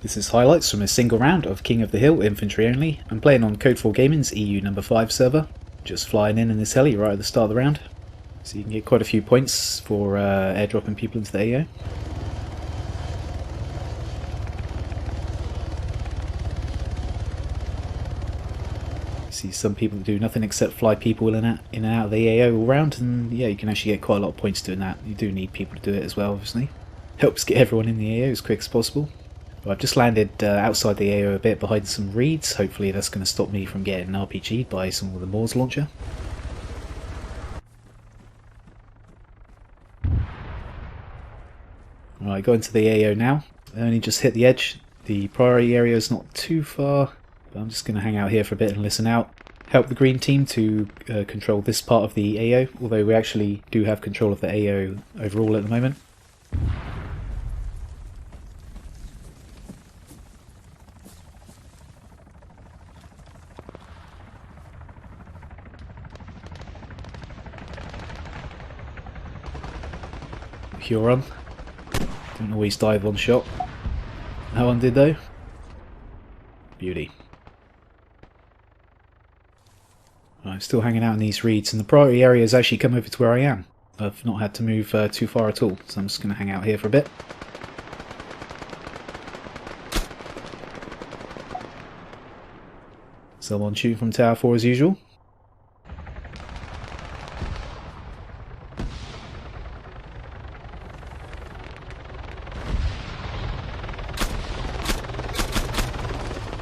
This is highlights from a single round of King of the Hill Infantry Only. I'm playing on CodeFourGaming's EU number 5 server, just flying in this heli right at the start of the round. So you can get quite a few points for airdropping people into the AO. See some people that do nothing except fly people in and out of the AO all round, and yeah, you can actually get quite a lot of points doing that. You do need people to do it as well, obviously. Helps get everyone in the AO as quick as possible. Well, I've just landed outside the AO a bit behind some reeds. Hopefully that's going to stop me from getting RPG'd by some of the MAAWS launcher. Right, got into the AO now. I only just hit the edge. The priority area is not too far, but I'm just going to hang out here for a bit and listen out. Help the green team to control this part of the AO, although we actually do have control of the AO overall at the moment. Huron. Didn't always die with one shot. That one did though. Beauty. I'm still hanging out in these reeds, and the priority area has actually come over to where I am. I've not had to move too far at all, so I'm just going to hang out here for a bit. Someone shooting from Tower 4 as usual.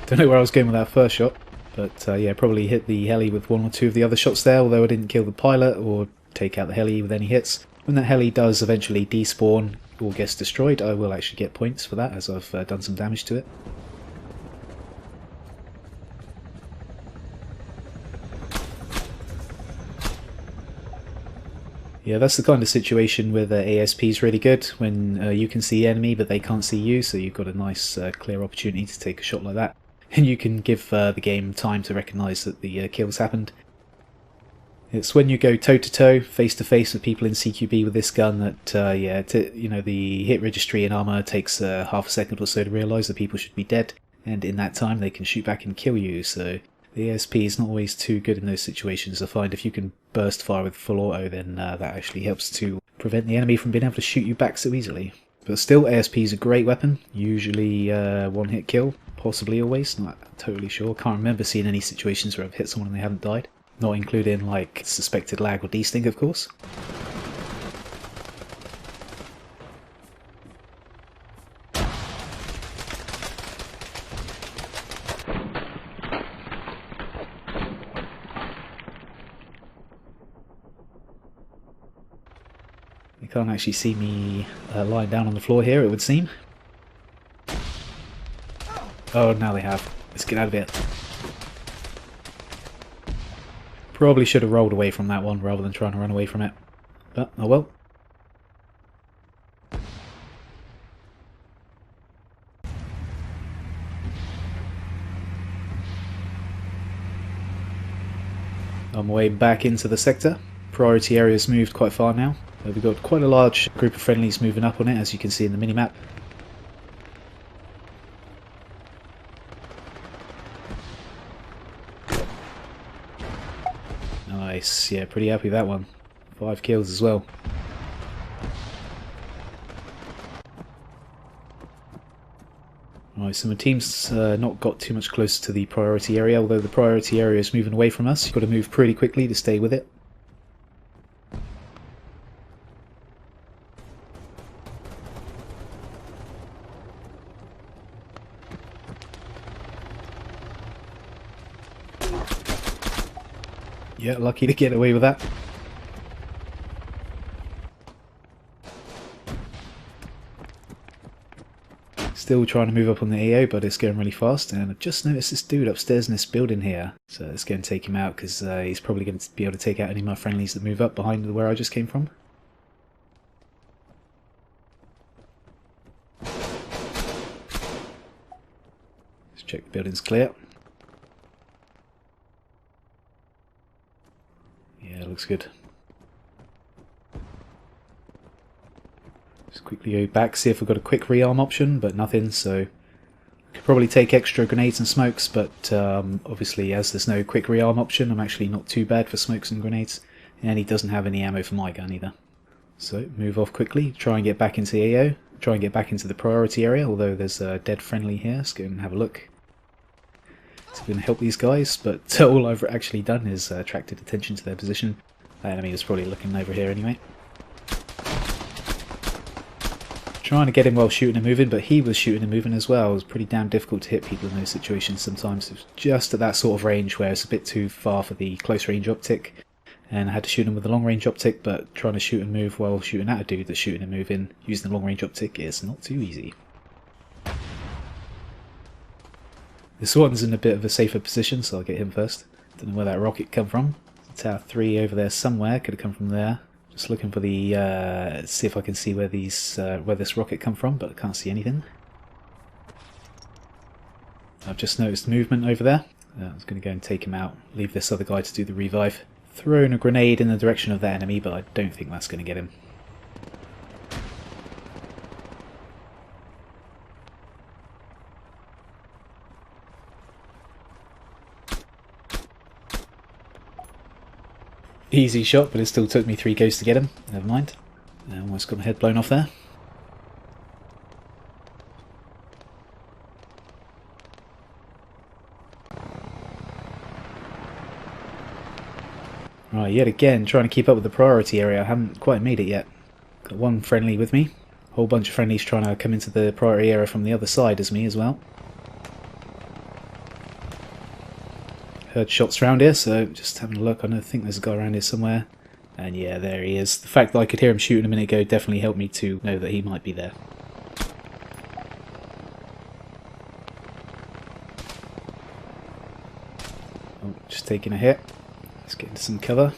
Don't know where I was going with that first shot, but yeah, probably hit the heli with one or two of the other shots there, although I didn't kill the pilot or take out the heli with any hits. When that heli does eventually despawn or gets destroyed, I will actually get points for that, as I've done some damage to it. Yeah, that's the kind of situation where the ASP is really good, when you can see the enemy but they can't see you, so you've got a nice clear opportunity to take a shot like that. And you can give the game time to recognise that the kill's happened. It's when you go toe-to-toe, face-to-face with people in CQB with this gun that, yeah, you know, the hit registry in Arma takes half a second or so to realise that people should be dead, and in that time they can shoot back and kill you, so the ASP is not always too good in those situations. I find if you can burst fire with full auto, then that actually helps to prevent the enemy from being able to shoot you back so easily. But still, ASP is a great weapon, usually one-hit kill. Possibly always, not totally sure. Can't remember seeing any situations where I've hit someone and they haven't died. Not including like suspected lag or desync, of course. They can't actually see me lying down on the floor here, it would seem. Oh, now they have. Let's get out of here. Probably should have rolled away from that one rather than trying to run away from it. But, oh well. On my way back into the sector. Priority area's moved quite far now. We've got quite a large group of friendlies moving up on it, as you can see in the minimap. Nice, yeah, pretty happy with that one. 5 kills as well. Right, so my team's not got too much closer to the priority area, although the priority area is moving away from us. You've got to move pretty quickly to stay with it. Yeah, lucky to get away with that. Still trying to move up on the AO, but it's going really fast, and I've just noticed this dude upstairs in this building here. So let's go and take him out, because he's probably going to be able to take out any of my friendlies that move up behind where I just came from. Let's check the building's clear. Yeah, looks good. Just quickly go back, see if we've got a quick rearm option, but nothing, so Could probably take extra grenades and smokes, but obviously as there's no quick rearm option, I'm actually not too bad for smokes and grenades. And he doesn't have any ammo for my gun either. So move off quickly, try and get back into the AO, try and get back into the priority area, although there's a dead friendly here. Let's go and have a look. So we're going to help these guys, but all I've actually done is attracted attention to their position. That enemy was probably looking over here anyway. Trying to get him while shooting and moving, but he was shooting and moving as well. It was pretty damn difficult to hit people in those situations sometimes. It was just at that sort of range where it's a bit too far for the close range optic, and I had to shoot him with a long range optic, but trying to shoot and move while shooting at a dude that's shooting and moving using the long range optic is not too easy. This one's in a bit of a safer position, so I'll get him first. Don't know where that rocket come from. Tower 3 over there somewhere, could have come from there. Just looking for the, see if I can see where this rocket come from, but I can't see anything. I've just noticed movement over there. I was going to go and take him out, leave this other guy to do the revive. Throwing a grenade in the direction of that enemy, but I don't think that's going to get him. Easy shot, but it still took me 3 goes to get him. Never mind. I almost got my head blown off there. Right, yet again, trying to keep up with the priority area. I haven't quite made it yet. Got one friendly with me. A whole bunch of friendlies trying to come into the priority area from the other side as me as well. Heard shots around here, so just having a look. I think there's a guy around here somewhere. And yeah, there he is. The fact that I could hear him shooting a minute ago definitely helped me to know that he might be there. Oh, just taking a hit. Let's get into some cover.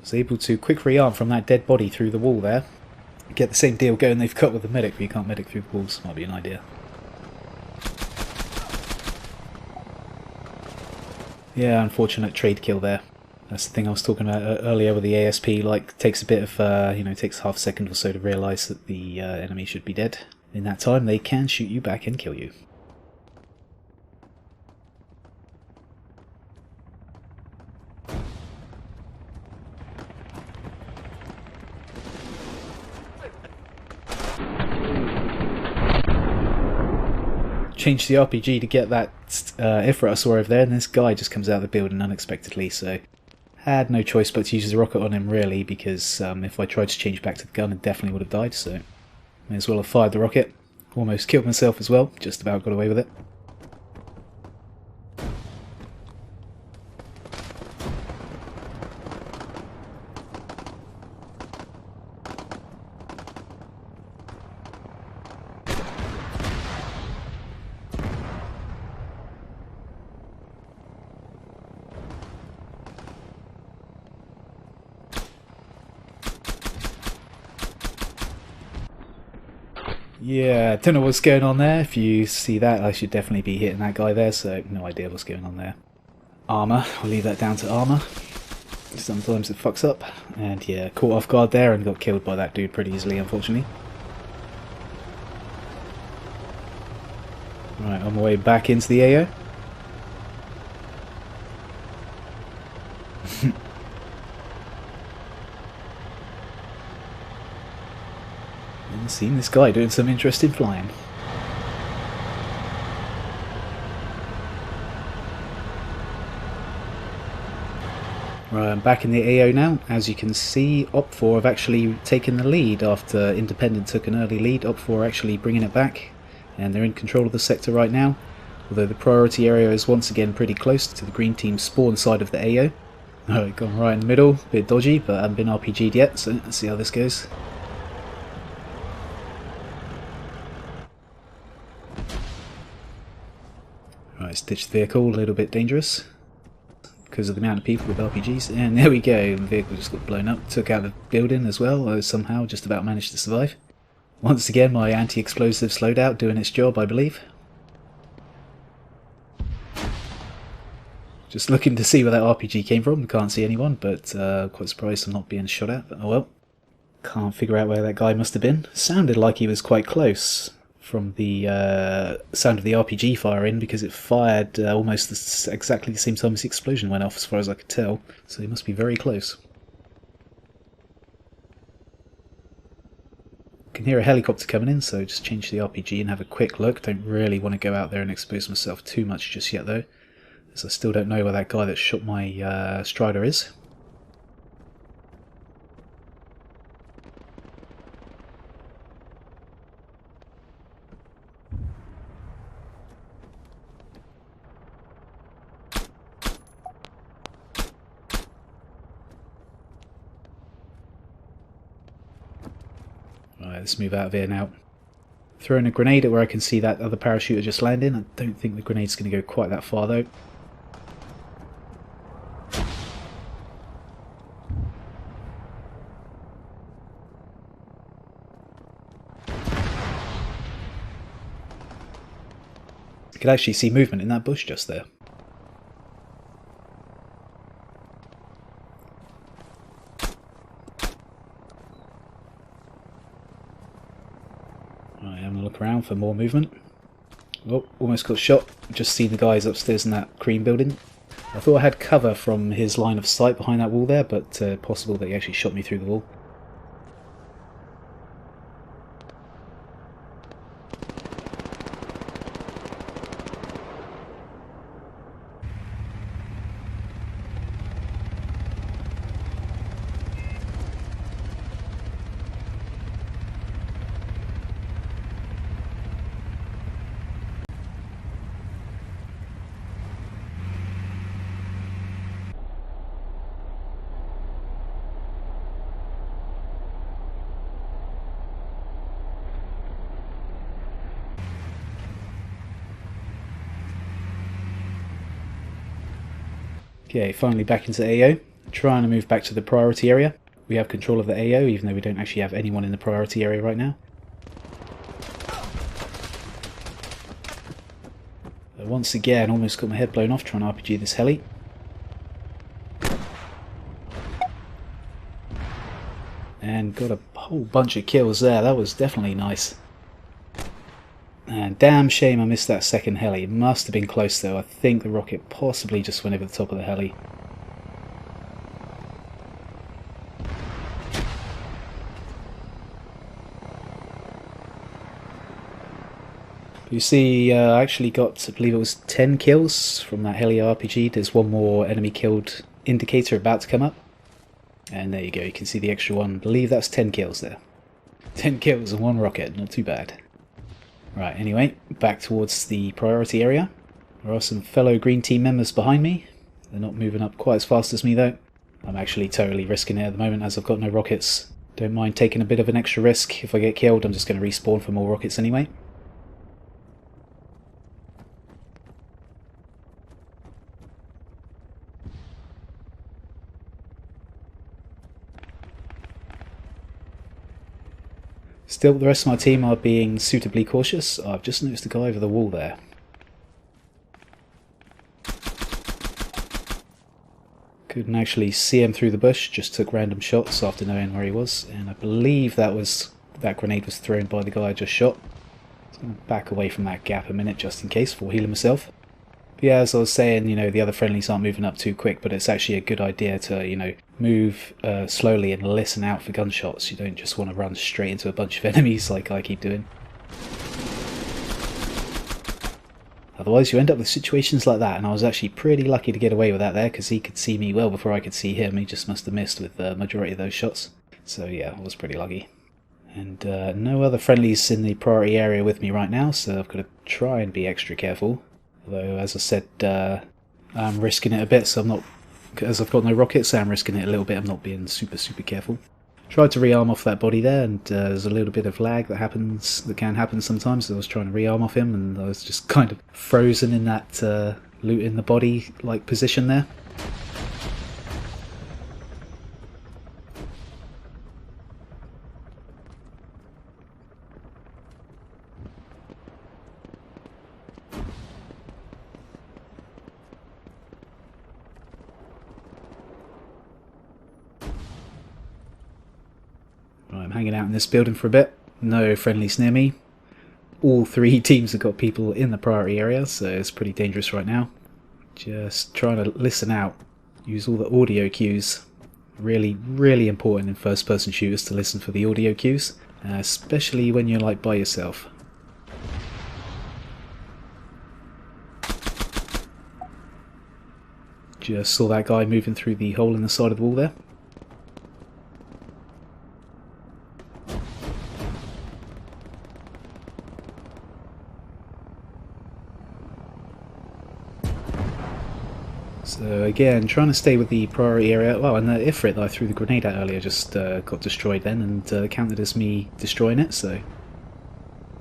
Was able to quick rearm from that dead body through the wall there. Get the same deal going they've cut with the medic, but you can't medic through the walls. Might be an idea. Yeah, unfortunate trade kill there. That's the thing I was talking about earlier with the ASP. Like, takes a bit of, you know, takes half a second or so to realise that the enemy should be dead. In that time, they can shoot you back and kill you. Changed the RPG to get that Ifrit I saw over there, and this guy just comes out of the building unexpectedly, so had no choice but to use the rocket on him really, because if I tried to change back to the gun I definitely would have died, so may as well have fired the rocket. Almost killed myself as well, just about got away with it. Yeah, don't know what's going on there. If you see that, I should definitely be hitting that guy there, so no idea what's going on there. Arma, I'll leave that down to Arma. Sometimes it fucks up. And yeah, caught off guard there and got killed by that dude pretty easily, unfortunately. Right, on my way back into the AO. Seen this guy doing some interesting flying. Right, I'm back in the AO now. As you can see, Op4 have actually taken the lead after Independent took an early lead. Op4 are actually bringing it back, and they're in control of the sector right now. Although the priority area is once again pretty close to the green team's spawn side of the AO. Alright, gone right in the middle, a bit dodgy, but I haven't been RPG'd yet, so let's see how this goes. Right, ditch the vehicle, a little bit dangerous because of the amount of people with RPGs, and there we go, the vehicle just got blown up, took out the building as well. I somehow just about managed to survive. Once again my anti-explosive loadout doing its job, I believe. Just looking to see where that RPG came from. Can't see anyone, but quite surprised I'm not being shot at. But oh well. Can't figure out where that guy must have been. Sounded like he was quite close from the sound of the RPG firing, because it fired almost exactly the same time as the explosion went off, as far as I could tell. So he must be very close. Can hear a helicopter coming in, so just change the RPG and have a quick look. Don't really want to go out there and expose myself too much just yet though, as I still don't know where that guy that shot my Strider is. Alright, let's move out of here now. Throwing a grenade at where I can see that other parachuter just landing. I don't think the grenade's going to go quite that far though. I could actually see movement in that bush just there. Right, I'm going to look around for more movement. Oh, almost got shot. Just seen the guys upstairs in that cream building. I thought I had cover from his line of sight behind that wall there, but possible that he actually shot me through the wall. Okay, finally back into AO. Trying to move back to the priority area. We have control of the AO, even though we don't actually have anyone in the priority area right now. Once again, almost got my head blown off trying to RPG this heli. And got a whole bunch of kills there. That was definitely nice. And damn shame I missed that second heli. It must have been close though. I think the rocket possibly just went over the top of the heli. You see, I actually got, I believe it was 10 kills from that heli RPG. There's one more enemy killed indicator about to come up. And there you go, you can see the extra one. I believe that's 10 kills there. 10 kills and one rocket, not too bad. Right, anyway, back towards the priority area. There are some fellow green team members behind me. They're not moving up quite as fast as me though. I'm actually totally risking it at the moment as I've got no rockets. Don't mind taking a bit of an extra risk. If I get killed, I'm just going to respawn for more rockets anyway. Still, the rest of my team are being suitably cautious. I've just noticed a guy over the wall there. Couldn't actually see him through the bush, just took random shots after knowing where he was, and I believe that grenade was thrown by the guy I just shot. So I'm going to back away from that gap a minute just in case, for healing myself. But yeah, as I was saying, you know, the other friendlies aren't moving up too quick, but it's actually a good idea to, you know, move slowly and listen out for gunshots. You don't just want to run straight into a bunch of enemies like I keep doing. Otherwise you end up with situations like that, and I was actually pretty lucky to get away with that there, because he could see me well before I could see him. He just must have missed with the majority of those shots. So yeah, I was pretty lucky. And no other friendlies in the priority area with me right now, so I've got to try and be extra careful. Although, as I said, I'm risking it a bit, so I'm not, as I've got no rockets, so I'm risking it a little bit. I'm not being super careful. Tried to rearm off that body there, and there's a little bit of lag that can happen sometimes. So I was trying to rearm off him, and I was just kind of frozen in that loot in the body like position there. hanging out in this building for a bit. No friendlies near me. All three teams have got people in the priority area, so it's pretty dangerous right now. Just trying to listen out. Use all the audio cues. Really, really important in first-person shooters to listen for the audio cues, especially when you're like by yourself. Just saw that guy moving through the hole in the side of the wall there. So again, trying to stay with the priority area. Well, and the Ifrit that I threw the grenade at earlier just got destroyed then, and counted as me destroying it, so...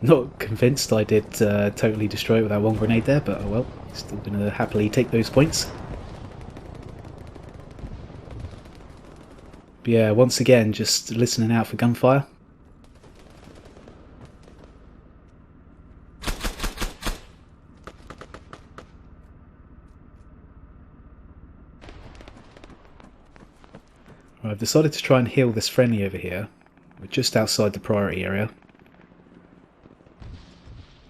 Not convinced I did totally destroy it with that one grenade there, but oh well, still going to happily take those points. But yeah, once again, just listening out for gunfire. Right, I've decided to try and heal this friendly over here. We're just outside the priority area.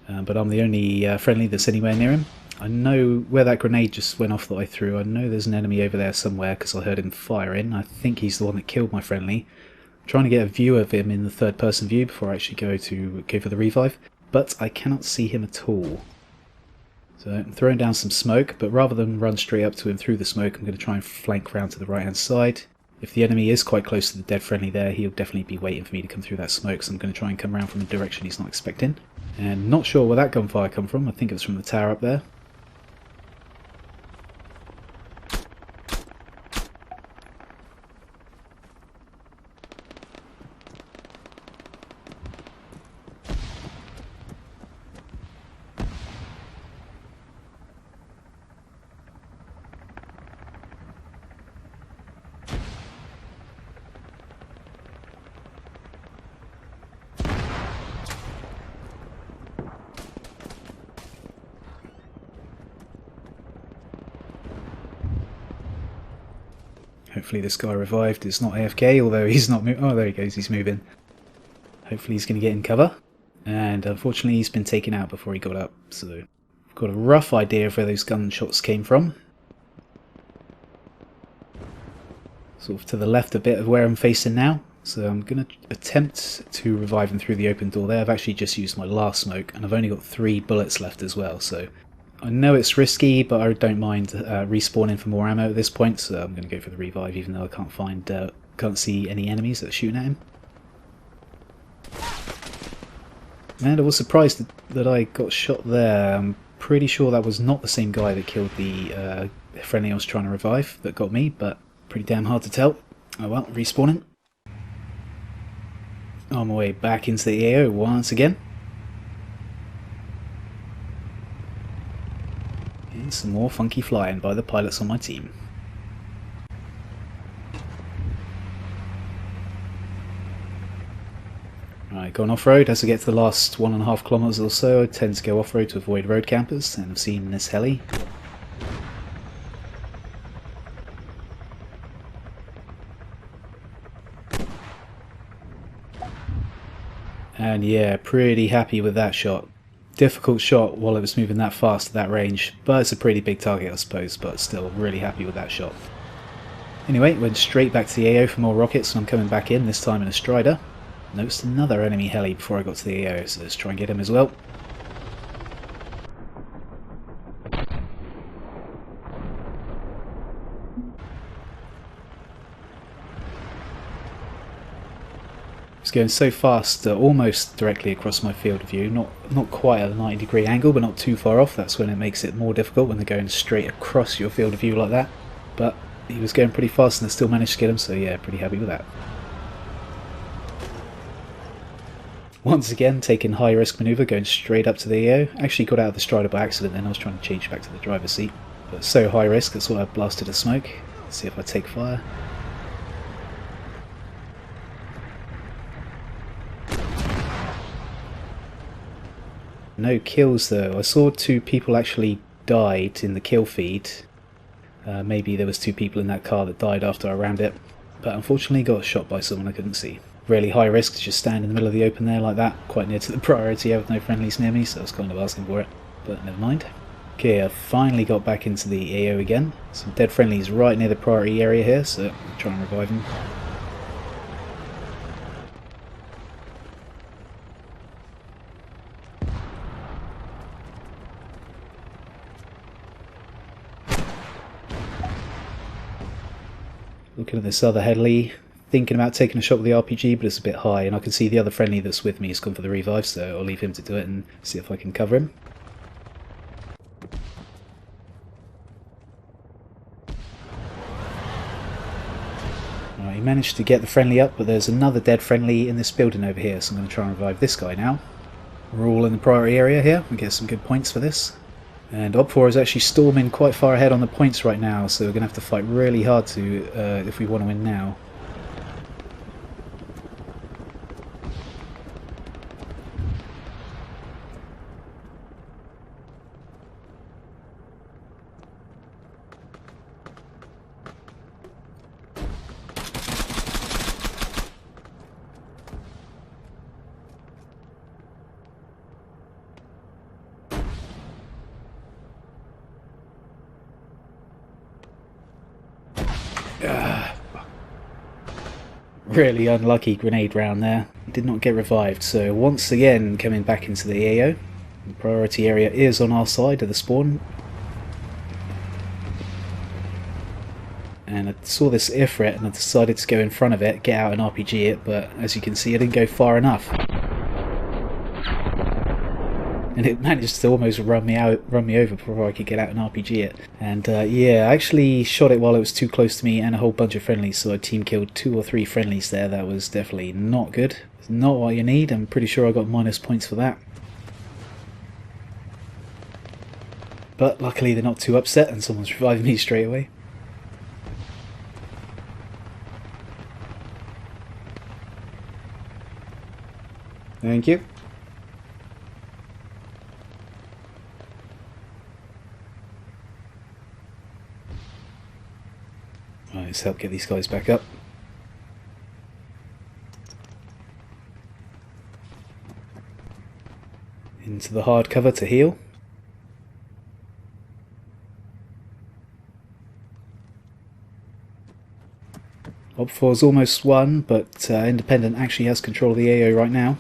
But I'm the only friendly that's anywhere near him. I know where that grenade just went off that I threw. I know there's an enemy over there somewhere because I heard him firing. I think he's the one that killed my friendly. I'm trying to get a view of him in the third person view before I actually go for the revive. But I cannot see him at all. So I'm throwing down some smoke, but rather than run straight up to him through the smoke, I'm going to try and flank round to the right hand side. If the enemy is quite close to the dead friendly there, he'll definitely be waiting for me to come through that smoke, so I'm going to try and come around from a direction he's not expecting. And not sure where that gunfire come from. I think it was from the tower up there. Hopefully this guy revived. It's not AFK, although he's not moving. Oh, there he goes, he's moving. Hopefully he's going to get in cover. And unfortunately he's been taken out before he got up, so I've got a rough idea of where those gunshots came from. Sort of to the left a bit of where I'm facing now. So I'm going to attempt to revive him through the open door there. I've actually just used my last smoke, and I've only got 3 bullets left as well, so... I know it's risky, but I don't mind respawning for more ammo at this point, so I'm going to go for the revive, even though I can't see any enemies that are shooting at him. And I was surprised that I got shot there. I'm pretty sure that was not the same guy that killed the friendly I was trying to revive that got me, but pretty damn hard to tell. Oh well, respawning. On my way back into the AO once again. And some more funky flying by the pilots on my team. Right, going off-road. As I get to the last 1.5 kilometers or so, I tend to go off-road to avoid road campers, and I've seen this heli. And yeah, pretty happy with that shot. Difficult shot while it was moving that fast at that range, but it's a pretty big target I suppose, but still really happy with that shot. Anyway, went straight back to the AO for more rockets, and I'm coming back in, this time in a Strider. Noticed another enemy heli before I got to the AO, so let's try and get him as well. It's going so fast, almost directly across my field of view, not quite at a 90-degree angle, but not too far off. That's when it makes it more difficult, when they're going straight across your field of view like that. But he was going pretty fast and I still managed to get him, so yeah, pretty happy with that. Once again, taking high risk manoeuvre, going straight up to the AO. Actually got out of the Strider by accident then, I was trying to change back to the driver's seat. But so high risk, that's why I blasted a smoke. Let's see if I take fire. No kills though. I saw 2 people actually died in the kill feed. Maybe there was 2 people in that car that died after I rammed it. But unfortunately got shot by someone I couldn't see. really high risk to just stand in the middle of the open there like that, quite near to the priority with no friendlies near me, so I was kind of asking for it, but never mind. Okay, I've finally got back into the AO again. Some dead friendlies right near the priority area here, so I'll try and revive them. Looking at this other heli, thinking about taking a shot with the RPG, but it's a bit high, and I can see the other friendly that's with me has gone for the revive, so I'll leave him to do it and see if I can cover him. Right, he managed to get the friendly up, but there's another dead friendly in this building over here, so I'm going to try and revive this guy now. We're all in the priority area here, we get some good points for this. And Op4 is actually storming quite far ahead on the points right now, so we're going to have to fight really hard to if we want to win now. Really unlucky grenade round there. Did not get revived, so once again coming back into the AO. The priority area is on our side of the spawn. And I saw this Ifrit and I decided to go in front of it, get out and RPG it, but as you can see I didn't go far enough. And it managed to almost run me over before I could get out and RPG it. And yeah, I actually shot it while it was too close to me and a whole bunch of friendlies, so I team killed 2 or 3 friendlies there. That was definitely not good. It's not what you need. I'm pretty sure I got minus points for that. But luckily they're not too upset and someone's reviving me straight away. Thank you. Right, let's help get these guys back up. Into the hard cover to heal. Op4's almost won, but Independent actually has control of the AO right now.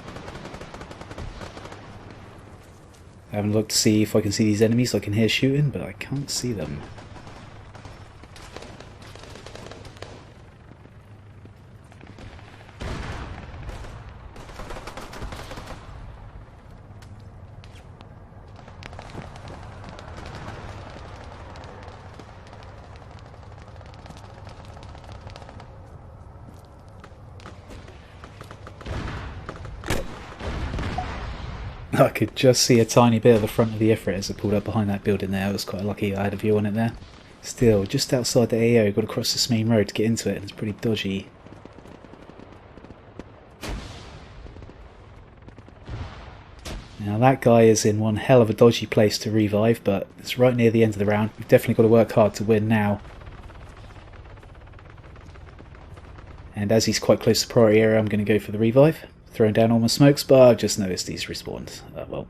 I haven't looked to see if I can see these enemies. I can hear shooting, but I can't see them. I could just see a tiny bit of the front of the Ifrit as I pulled up behind that building there. I was quite lucky I had a view on it there. Still, just outside the AO, got to cross this main road to get into it, and it's pretty dodgy. Now that guy is in one hell of a dodgy place to revive, but it's right near the end of the round. We've definitely got to work hard to win now. And as he's quite close to the priority area, I'm going to go for the revive. Throwing down all my smokes, but I've just noticed he's respawned. Well.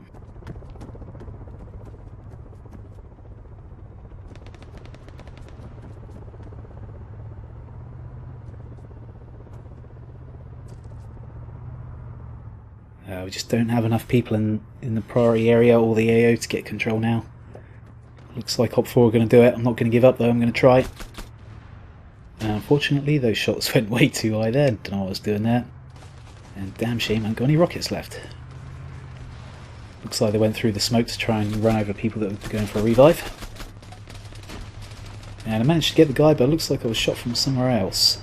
We just don't have enough people in the priority area or the AO to get control now. Looks like Op4 are going to do it. I'm not going to give up though, I'm going to try. Unfortunately, those shots went way too high there. Don't know what I was doing there. And damn shame I haven't got any rockets left. Looks like they went through the smoke to try and run over people that were going for a revive. And I managed to get the guy, but it looks like I was shot from somewhere else.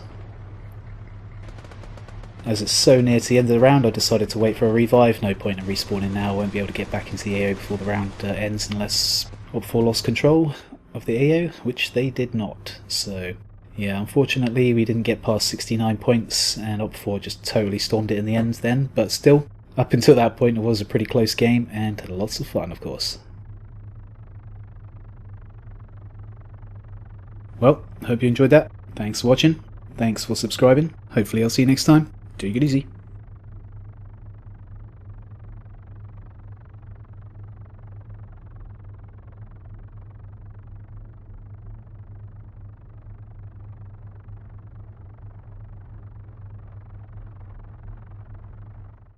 As it's so near to the end of the round, I decided to wait for a revive. No point in respawning now. I won't be able to get back into the AO before the round ends unless Op4 lost control of the AO, which they did not. So yeah, unfortunately we didn't get past 69 points and Op4 just totally stormed it in the end then, but still, up until that point it was a pretty close game and lots of fun of course. Well, hope you enjoyed that. Thanks for watching, thanks for subscribing, hopefully I'll see you next time. Take it easy.